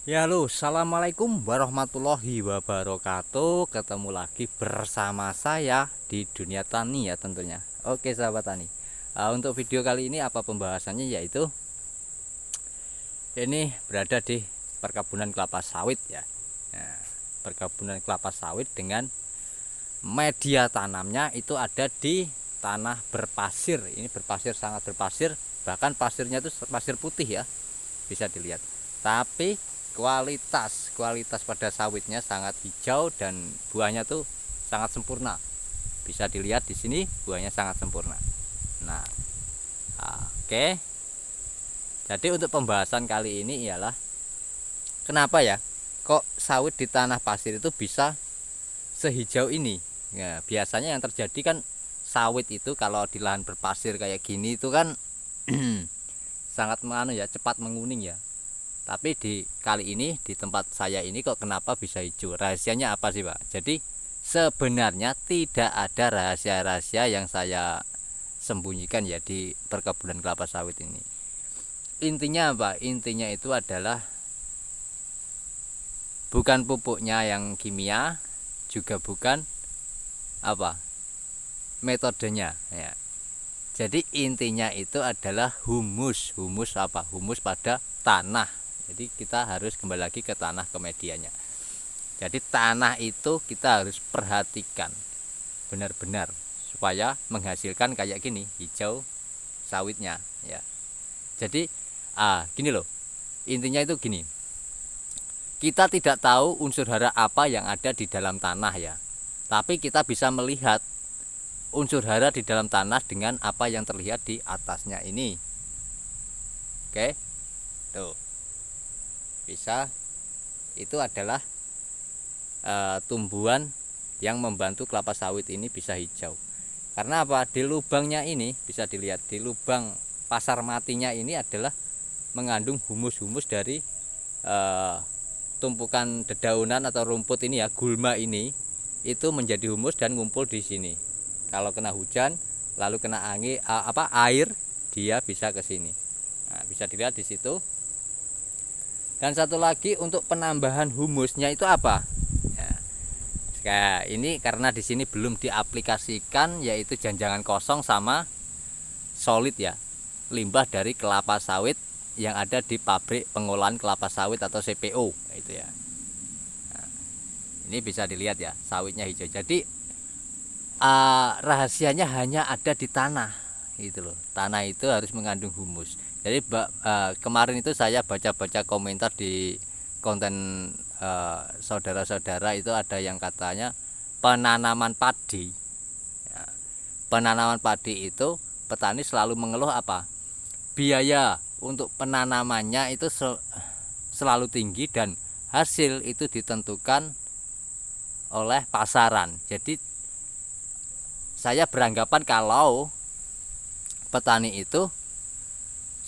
Ya halo, assalamualaikum warahmatullahi wabarakatuh. Ketemu lagi bersama saya di dunia tani ya tentunya. Oke sahabat tani. Untuk video kali ini apa pembahasannya yaitu ini berada di perkebunan kelapa sawit ya. Nah, perkebunan kelapa sawit dengan media tanamnya itu ada di tanah berpasir. Ini berpasir, sangat berpasir, bahkan pasirnya itu pasir putih ya, bisa dilihat. Tapi kualitas pada sawitnya sangat hijau dan buahnya tuh sangat sempurna. Bisa dilihat di sini buahnya sangat sempurna. Nah, oke. Jadi untuk pembahasan kali ini ialah kenapa ya kok sawit di tanah pasir itu bisa sehijau ini. Ya, biasanya yang terjadi kan sawit itu kalau di lahan berpasir kayak gini itu kan sangat cepat menguning ya. Tapi di kali ini di tempat saya ini kok kenapa bisa hijau? Rahasianya apa sih, Pak? Jadi sebenarnya tidak ada rahasia-rahasia yang saya sembunyikan ya di perkebunan kelapa sawit ini. Intinya apa? Intinya itu adalah bukan pupuknya yang kimia, juga bukan apa? Metodenya ya. Jadi intinya itu adalah humus. Humus apa? Humus pada tanah. Jadi kita harus kembali lagi ke tanah, ke medianya. Jadi tanah itu kita harus perhatikan benar-benar supaya menghasilkan kayak gini, hijau sawitnya ya. Jadi gini loh. Intinya itu gini. Kita tidak tahu unsur hara apa yang ada di dalam tanah ya. Tapi kita bisa melihat unsur hara di dalam tanah dengan apa yang terlihat di atasnya ini. Oke. Tuh. Bisa itu adalah tumbuhan yang membantu kelapa sawit ini bisa hijau. Karena apa? Di lubangnya ini bisa dilihat, di lubang pasar matinya ini adalah mengandung humus-humus dari tumpukan dedaunan atau rumput ini ya, gulma ini itu menjadi humus dan ngumpul di sini. Kalau kena hujan, lalu kena angin air, dia bisa ke sini. Nah, bisa dilihat di situ. Dan satu lagi untuk penambahan humusnya itu apa? Nah, ini karena di sini belum diaplikasikan yaitu janjangan kosong sama solid ya. Limbah dari kelapa sawit yang ada di pabrik pengolahan kelapa sawit atau CPO itu ya. Nah, ini bisa dilihat ya, sawitnya hijau. Jadi rahasianya hanya ada di tanah gitu loh. Tanah itu harus mengandung humus. Jadi kemarin itu saya baca-baca komentar di konten saudara-saudara itu ada yang katanya penanaman padi ya, penanaman padi itu petani selalu mengeluh apa, biaya untuk penanamannya itu selalu tinggi dan hasil itu ditentukan oleh pasaran. Jadi saya beranggapan kalau petani itu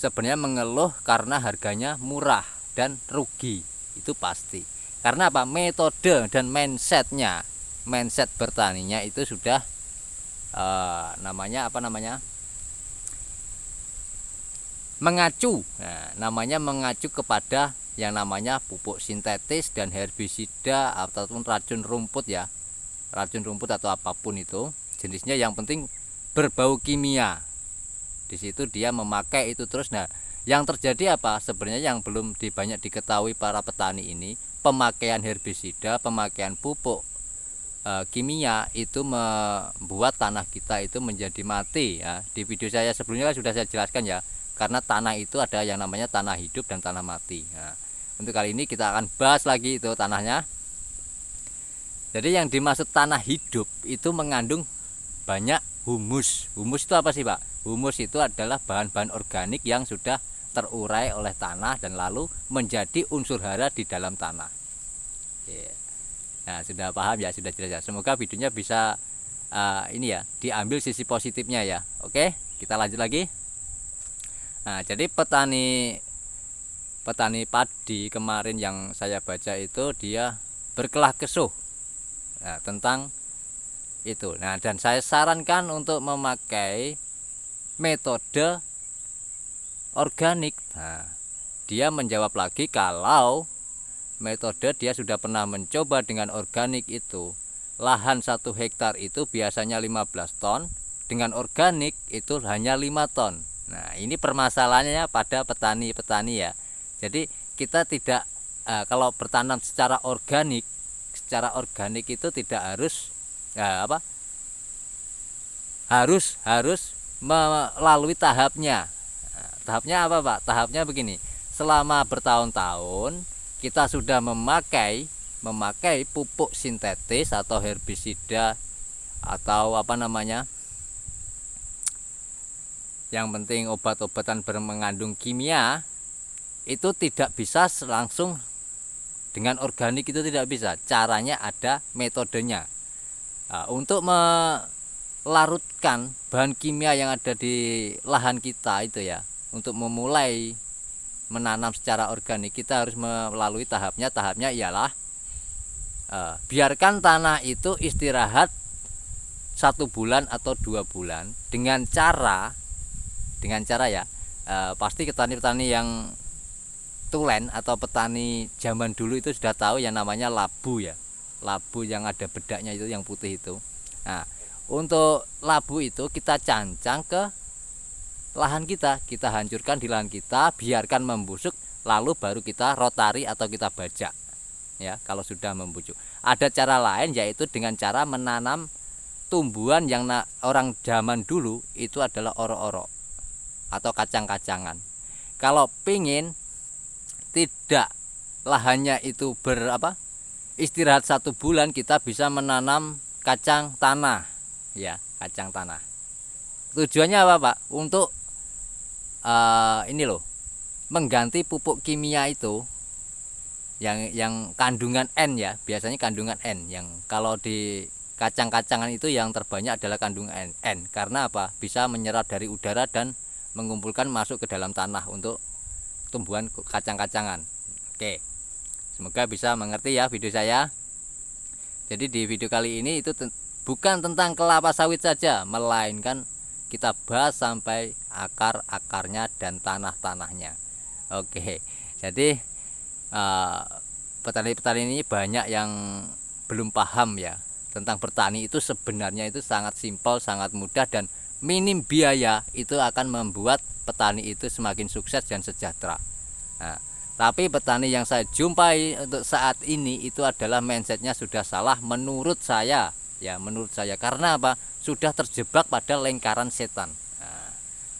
sebenarnya mengeluh karena harganya murah dan rugi, itu pasti. Karena apa? Metode dan mindset bertaninya itu sudah mengacu. Nah, namanya mengacu kepada yang namanya pupuk sintetis dan herbisida ataupun racun rumput ya. Racun rumput atau apapun itu jenisnya, yang penting berbau kimia. Di situ dia memakai itu terus. Nah, yang terjadi apa? Sebenarnya yang belum banyak diketahui para petani ini, pemakaian herbisida, pemakaian pupuk kimia itu membuat tanah kita itu menjadi mati ya. Di video saya sebelumnya kan sudah saya jelaskan ya. Karena tanah itu ada yang namanya tanah hidup dan tanah mati. Nah, untuk kali ini kita akan bahas lagi itu tanahnya. Jadi yang dimaksud tanah hidup itu mengandung banyak humus. Humus itu apa sih, Pak? Humus itu adalah bahan-bahan organik yang sudah terurai oleh tanah dan lalu menjadi unsur hara di dalam tanah. Nah, sudah paham ya, sudah jelas ya. Semoga videonya bisa ini ya, diambil sisi positifnya ya. Oke, kita lanjut lagi. Nah, jadi petani padi kemarin yang saya baca itu dia berkelah kesah tentang itu. Nah, dan saya sarankan untuk memakai metode organik. Nah, dia menjawab lagi kalau metode dia sudah pernah mencoba dengan organik itu, lahan 1 hektar itu biasanya 15 ton, dengan organik itu hanya 5 ton. Nah, ini permasalahannya pada petani-petani ya. Jadi kita tidak kalau bertanam secara organik itu tidak harus harus melalui tahapnya. Tahapnya apa, Pak? Tahapnya begini. Selama bertahun-tahun kita sudah memakai pupuk sintetis atau herbisida atau yang penting obat-obatan mengandung kimia, itu tidak bisa langsung dengan organik, itu tidak bisa. Caranya ada metodenya. Nah, untuk melarutkan bahan kimia yang ada di lahan kita itu ya, untuk memulai menanam secara organik kita harus melalui tahapnya ialah biarkan tanah itu istirahat 1 bulan atau 2 bulan dengan cara ya pasti petani-petani yang tulen atau petani zaman dulu itu sudah tahu yang namanya labu ya, labu yang ada bedaknya itu, yang putih itu. Nah, untuk labu itu kita cancang ke lahan kita hancurkan di lahan kita, biarkan membusuk, lalu baru kita rotari atau kita bajak ya. Kalau sudah membusuk, ada cara lain, yaitu dengan cara menanam tumbuhan yang orang zaman dulu itu adalah oro-oro atau kacang-kacangan. Kalau pingin tidak lahannya itu istirahat 1 bulan, kita bisa menanam kacang tanah ya, kacang tanah. Tujuannya apa, Pak? Untuk ini loh, mengganti pupuk kimia itu yang kandungan N ya, biasanya kandungan N, yang kalau di kacang-kacangan itu yang terbanyak adalah kandungan N. Karena apa? Bisa menyerap dari udara dan mengumpulkan masuk ke dalam tanah untuk tumbuhan kacang-kacangan. Oke, semoga bisa mengerti ya video saya. Jadi di video kali ini itu bukan tentang kelapa sawit saja, melainkan kita bahas sampai akar-akarnya dan tanah-tanahnya. Oke, jadi petani-petani ini banyak yang belum paham ya tentang bertani. Itu sebenarnya itu sangat simpel, sangat mudah, dan minim biaya itu akan membuat petani itu semakin sukses dan sejahtera. Nah, tapi petani yang saya jumpai untuk saat ini itu adalah mindsetnya sudah salah menurut saya ya, karena apa? Sudah terjebak pada lingkaran setan. Nah,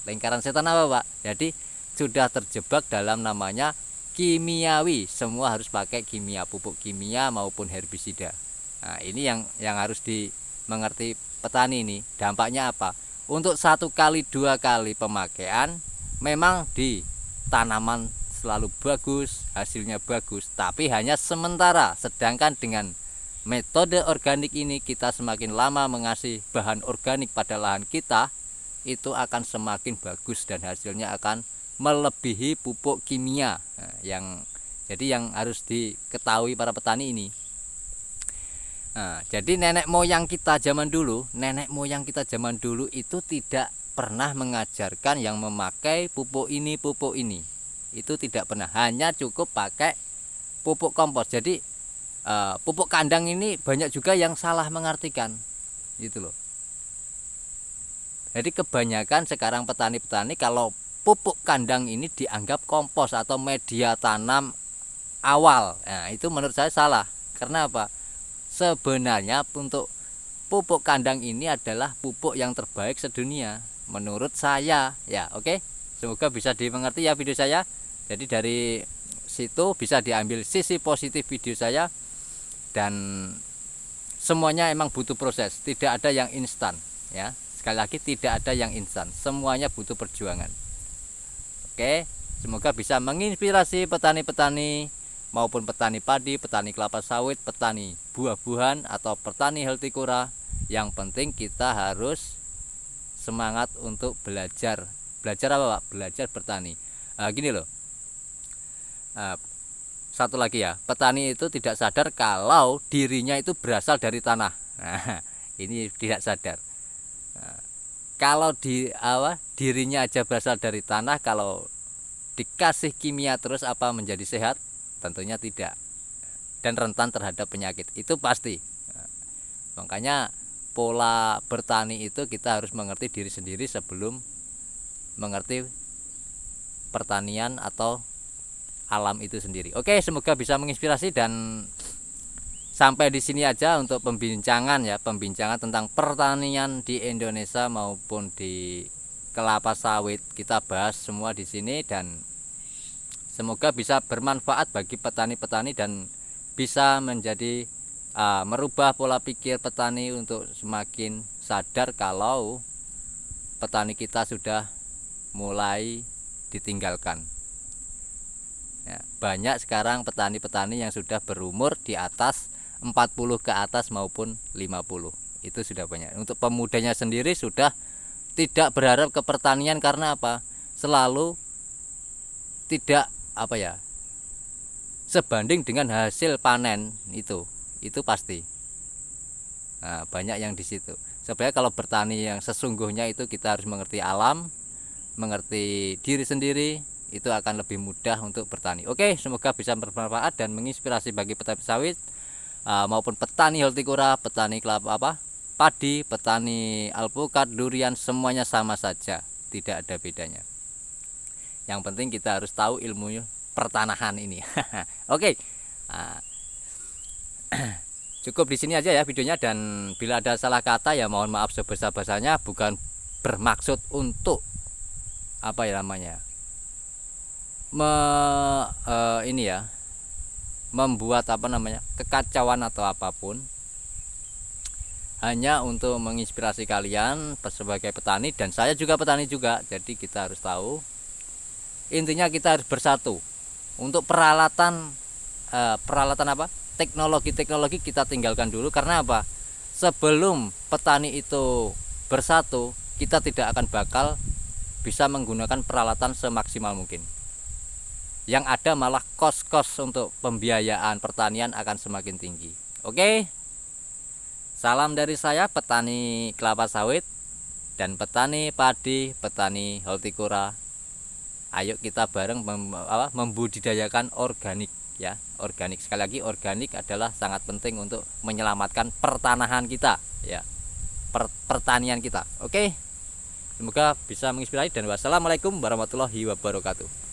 lingkaran setan apa, Pak? Jadi sudah terjebak dalam namanya kimiawi, semua harus pakai kimia, pupuk kimia maupun herbisida. Nah, ini yang harus dimengerti petani ini. Dampaknya apa? Untuk 1 kali 2 kali pemakaian memang di tanaman selalu bagus, hasilnya bagus, tapi hanya sementara. Sedangkan dengan metode organik ini, kita semakin lama mengasih bahan organik pada lahan kita, itu akan semakin bagus dan hasilnya akan melebihi pupuk kimia. Nah, jadi yang harus diketahui para petani ini. Nah, jadi nenek moyang kita zaman dulu itu tidak pernah mengajarkan yang memakai pupuk ini. Itu tidak pernah, hanya cukup pakai pupuk kompos. Jadi pupuk kandang ini banyak juga yang salah mengartikan gitu loh. Jadi kebanyakan sekarang petani-petani kalau pupuk kandang ini dianggap kompos atau media tanam awal. Nah, itu menurut saya salah. Karena apa? Sebenarnya untuk pupuk kandang ini adalah pupuk yang terbaik sedunia menurut saya ya. Oke, semoga bisa dimengerti ya video saya. Jadi dari situ bisa diambil sisi positif video saya, dan semuanya emang butuh proses, tidak ada yang instan ya. Sekali lagi, tidak ada yang instan, semuanya butuh perjuangan. Oke, semoga bisa menginspirasi petani-petani maupun petani padi, petani kelapa sawit, petani buah-buahan, atau petani hortikora. Yang penting kita harus semangat untuk belajar apa, Pak? Belajar bertani. Gini loh, satu lagi ya, petani itu tidak sadar kalau dirinya itu berasal dari tanah. Nah, ini tidak sadar. Nah, kalau dirinya aja berasal dari tanah, kalau dikasih kimia terus apa menjadi sehat? Tentunya tidak. dan rentan terhadap penyakit. Itu pasti. Nah, makanya pola bertani itu kita harus mengerti diri sendiri sebelum mengerti pertanian atau alam itu sendiri. Oke, semoga bisa menginspirasi, dan sampai di sini aja untuk pembincangan tentang pertanian di Indonesia maupun di kelapa sawit. Kita bahas semua di sini, dan semoga bisa bermanfaat bagi petani-petani dan bisa menjadi merubah pola pikir petani untuk semakin sadar kalau petani kita sudah mulai ditinggalkan. Ya, banyak sekarang petani-petani yang sudah berumur di atas 40 ke atas maupun 50. Itu sudah banyak. Untuk pemudanya sendiri sudah tidak berharap ke pertanian karena apa? Selalu tidak sebanding dengan hasil panen itu pasti. Nah, banyak yang di situ. Sebenarnya kalau bertani yang sesungguhnya itu kita harus mengerti alam, mengerti diri sendiri, itu akan lebih mudah untuk bertani. Oke, semoga bisa bermanfaat dan menginspirasi bagi petani sawit maupun petani hortikura, petani kelapa padi, petani alpukat, durian, semuanya sama saja, tidak ada bedanya. Yang penting kita harus tahu ilmu pertanahan ini. Oke, cukup di sini aja ya videonya, dan bila ada salah kata ya mohon maaf sebesar-besarnya, bukan bermaksud untuk membuat kekacauan atau apapun, hanya untuk menginspirasi kalian sebagai petani, dan saya juga petani juga. Jadi kita harus tahu, intinya kita harus bersatu. Untuk peralatan teknologi kita tinggalkan dulu, karena apa? Sebelum petani itu bersatu, kita tidak akan bakal bisa menggunakan peralatan semaksimal mungkin. Yang ada malah kos-kos untuk pembiayaan pertanian akan semakin tinggi. Oke, salam dari saya, petani kelapa sawit dan petani padi, petani hortikura. Ayo kita bareng membudidayakan organik ya. Organik, sekali lagi organik adalah sangat penting untuk menyelamatkan pertanahan kita ya, pertanian kita. Oke, semoga bisa menginspirasi, dan wassalamualaikum warahmatullahi wabarakatuh.